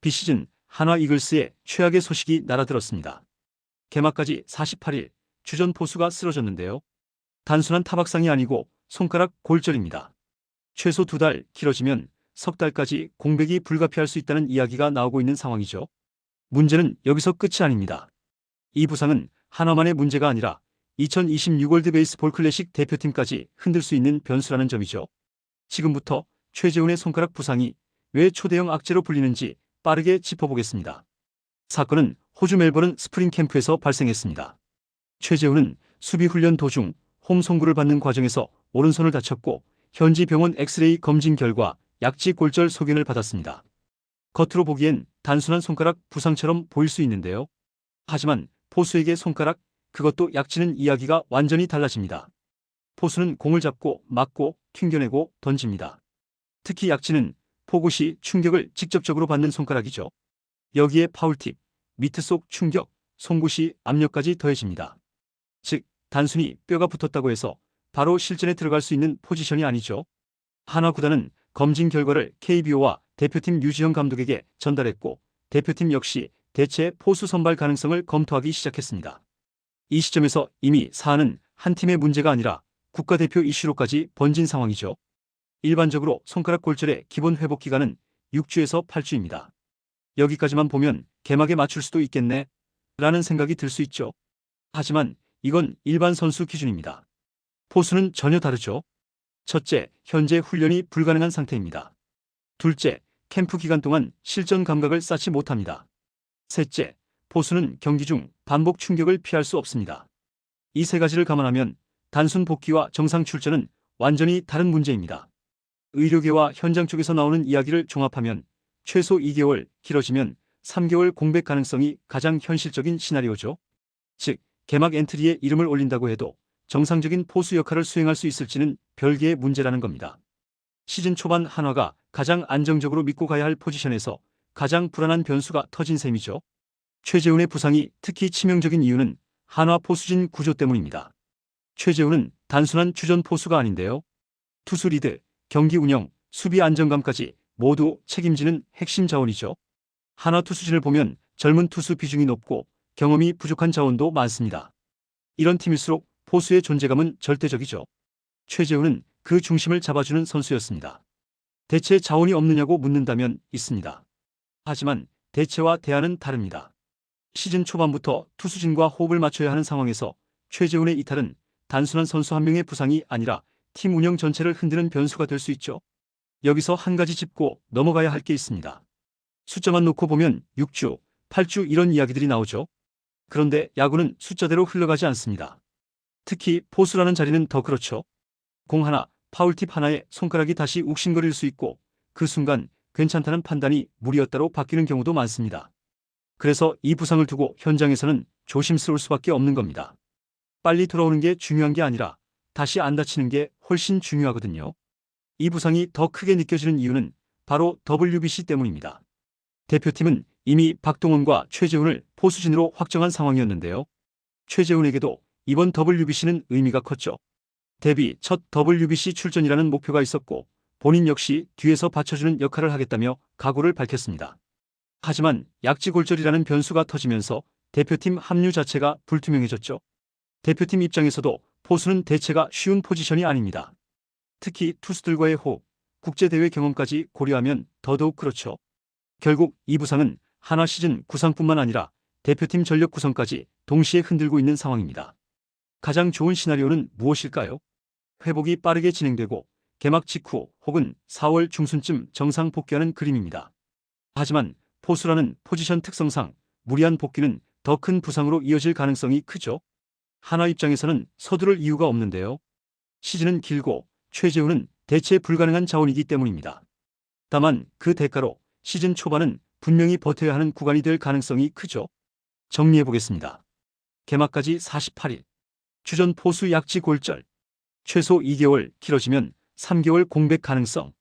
비시즌 한화 이글스의 최악의 소식이 날아들었습니다. 개막까지 48일, 주전 포수가 쓰러졌는데요. 단순한 타박상이 아니고 손가락 골절입니다. 최소 2달, 길어지면 석 달까지 공백이 불가피할 수 있다는 이야기가 나오고 있는 상황이죠. 문제는 여기서 끝이 아닙니다. 이 부상은 한화만의 문제가 아니라 2026 월드베이스볼 클래식 대표팀까지 흔들 수 있는 변수라는 점이죠. 지금부터 최재훈의 손가락 부상이 왜 초대형 악재로 불리는지 빠르게 짚어보겠습니다. 사건은 호주 멜버른 스프링 캠프에서 발생했습니다. 최재훈은 수비 훈련 도중 홈 송구를 받는 과정에서 오른손을 다쳤고 현지 병원 엑스레이 검진 결과 약지 골절 소견을 받았습니다. 겉으로 보기엔 단순한 손가락 부상처럼 보일 수 있는데요. 하지만 포수에게 손가락, 그것도 약지는 이야기가 완전히 달라집니다. 포수는 공을 잡고 맞고 튕겨내고 던집니다. 특히 약지는 포구 시 충격을 직접적으로 받는 손가락이죠. 여기에 파울팁, 미트 속 충격, 송구 시 압력까지 더해집니다. 즉, 단순히 뼈가 붙었다고 해서 바로 실전에 들어갈 수 있는 포지션이 아니죠. 한화 구단은 검진 결과를 KBO와 대표팀 유지형 감독에게 전달했고 대표팀 역시 대체 포수 선발 가능성을 검토하기 시작했습니다. 이 시점에서 이미 사안은 한 팀의 문제가 아니라 국가대표 이슈로까지 번진 상황이죠. 일반적으로 손가락 골절의 기본 회복 기간은 6주에서 8주입니다. 여기까지만 보면 개막에 맞출 수도 있겠네 라는 생각이 들 수 있죠. 하지만 이건 일반 선수 기준입니다. 포수는 전혀 다르죠. 첫째, 현재 훈련이 불가능한 상태입니다. 둘째, 캠프 기간 동안 실전 감각을 쌓지 못합니다. 셋째, 포수는 경기 중 반복 충격을 피할 수 없습니다. 이 세 가지를 감안하면 단순 복귀와 정상 출전은 완전히 다른 문제입니다. 의료계와 현장 쪽에서 나오는 이야기를 종합하면 최소 2개월, 길어지면 3개월 공백 가능성이 가장 현실적인 시나리오죠. 즉, 개막 엔트리에 이름을 올린다고 해도 정상적인 포수 역할을 수행할 수 있을지는 별개의 문제라는 겁니다. 시즌 초반 한화가 가장 안정적으로 믿고 가야 할 포지션에서 가장 불안한 변수가 터진 셈이죠. 최재훈의 부상이 특히 치명적인 이유는 한화 포수진 구조 때문입니다. 최재훈은 단순한 주전 포수가 아닌데요. 투수 리드, 경기 운영, 수비 안정감까지 모두 책임지는 핵심 자원이죠. 한화 투수진을 보면 젊은 투수 비중이 높고 경험이 부족한 자원도 많습니다. 이런 팀일수록 포수의 존재감은 절대적이죠. 최재훈은 그 중심을 잡아주는 선수였습니다. 대체 자원이 없느냐고 묻는다면 있습니다. 하지만 대체와 대안은 다릅니다. 시즌 초반부터 투수진과 호흡을 맞춰야 하는 상황에서 최재훈의 이탈은 단순한 선수 한 명의 부상이 아니라 팀 운영 전체를 흔드는 변수가 될 수 있죠. 여기서 한 가지 짚고 넘어가야 할 게 있습니다. 숫자만 놓고 보면 6주, 8주 이런 이야기들이 나오죠. 그런데 야구는 숫자대로 흘러가지 않습니다. 특히 포수라는 자리는 더 그렇죠. 공 하나, 파울팁 하나에 손가락이 다시 욱신거릴 수 있고 그 순간 괜찮다는 판단이 무리였다로 바뀌는 경우도 많습니다. 그래서 이 부상을 두고 현장에서는 조심스러울 수밖에 없는 겁니다. 빨리 돌아오는 게 중요한 게 아니라 다시 안 다치는 게 훨씬 중요하거든요. 이 부상이 더 크게 느껴지는 이유는 바로 WBC 때문입니다. 대표팀은 이미 박동원과 최재훈을 포수진으로 확정한 상황이었는데요. 최재훈에게도 이번 WBC는 의미가 컸죠. 데뷔 첫 WBC 출전이라는 목표가 있었고 본인 역시 뒤에서 받쳐주는 역할을 하겠다며 각오를 밝혔습니다. 하지만 약지 골절이라는 변수가 터지면서 대표팀 합류 자체가 불투명해졌죠. 대표팀 입장에서도 포수는 대체가 쉬운 포지션이 아닙니다. 특히 투수들과의 호흡, 국제대회 경험까지 고려하면 더더욱 그렇죠. 결국 이 부상은 한화 시즌 구상뿐만 아니라 대표팀 전력 구성까지 동시에 흔들고 있는 상황입니다. 가장 좋은 시나리오는 무엇일까요? 회복이 빠르게 진행되고 개막 직후 혹은 4월 중순쯤 정상 복귀하는 그림입니다. 하지만 포수라는 포지션 특성상 무리한 복귀는 더 큰 부상으로 이어질 가능성이 크죠. 한화 입장에서는 서두를 이유가 없는데요. 시즌은 길고 최재훈은 대체 불가능한 자원이기 때문입니다. 다만 그 대가로 시즌 초반은 분명히 버텨야 하는 구간이 될 가능성이 크죠. 정리해보겠습니다. 개막까지 48일. 주전 포수 약지 골절. 최소 2개월, 길어지면 3개월 공백 가능성.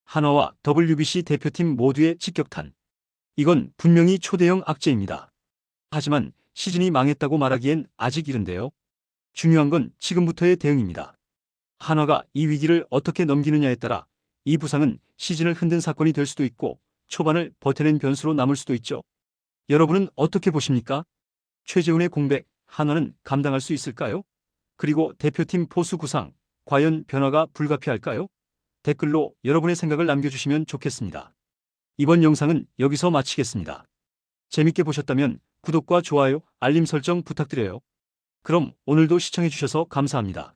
한화와 WBC 대표팀 모두의 직격탄. 이건 분명히 초대형 악재입니다. 하지만 시즌이 망했다고 말하기엔 아직 이른데요. 중요한 건 지금부터의 대응입니다. 한화가 이 위기를 어떻게 넘기느냐에 따라 이 부상은 시즌을 흔든 사건이 될 수도 있고 초반을 버텨낸 변수로 남을 수도 있죠. 여러분은 어떻게 보십니까? 최재훈의 공백, 한화는 감당할 수 있을까요? 그리고 대표팀 포수 구상, 과연 변화가 불가피할까요? 댓글로 여러분의 생각을 남겨주시면 좋겠습니다. 이번 영상은 여기서 마치겠습니다. 재밌게 보셨다면 구독과 좋아요, 알림 설정 부탁드려요. 그럼 오늘도 시청해주셔서 감사합니다.